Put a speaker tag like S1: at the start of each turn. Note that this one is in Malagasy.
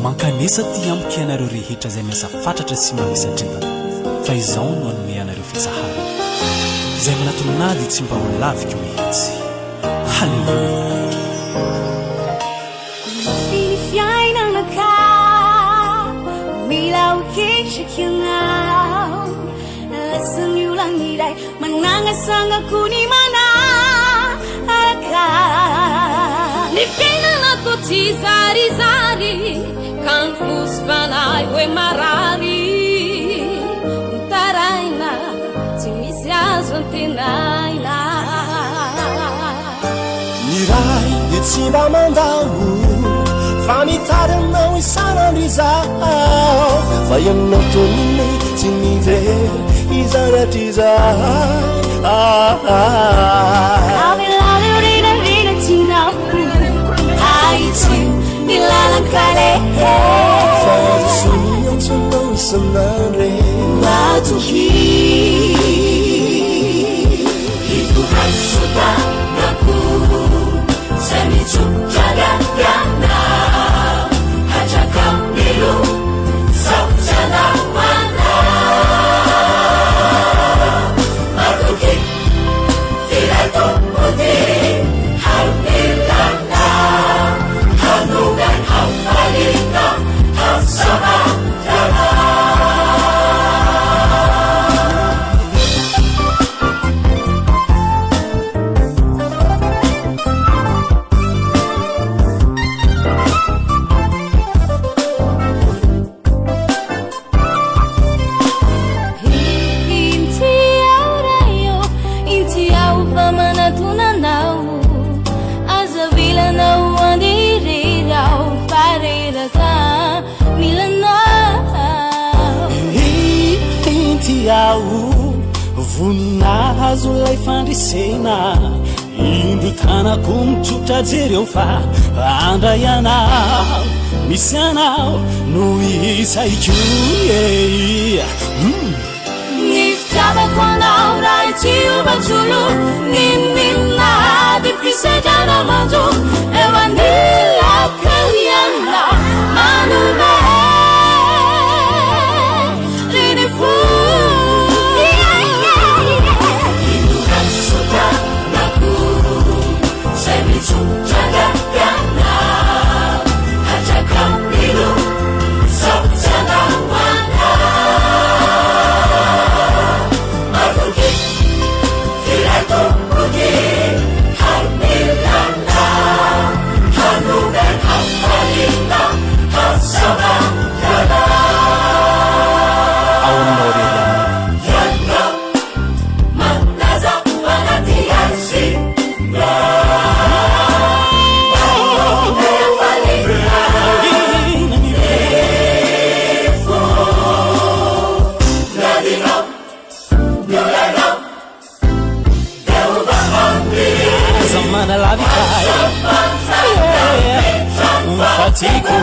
S1: mankanesa ty amiko ianareo rehetra izay miasa fatratra sy mamisatrentana fa izao no anome anareo fitsahara izay manatononady tsy mba ho laviko mihitsy. Halleluja.
S2: Finy fiainanaka mila ukishaky anao lasany olana iray mananasagnaku ny manaraka ny fiainanako tsy zarizary kan fosy fanahy hoe marary taraina tsy misy azo antenaina
S3: miray de tsy mba mandamo fa mitary aminao isanandro izao fa ianao toniny tsy mivery izanatry izahay
S2: avelale rinarina tinao aitsy ny lalankalehe
S3: fa soniantsonao isanandro
S2: matohy ikuhaisota naku semicucagagana hajakamilu saucanawana matuki filato muti halilana hanugan hafalina hasama jana
S3: voninahzo lay fandrisena indro tanako mitsotra jereo fa andray anao misy anao no isaiko
S2: ny fitiavako anao raha tsy omatsolo ny minady fisedrana manjo eo anilakaliana manome riny fo Semicucagagana hajakamilu saucanawana matuki filato muti halilana hanugan hafalina hasama jana yana manaza fanatiasi
S3: zamana lavikay un fatico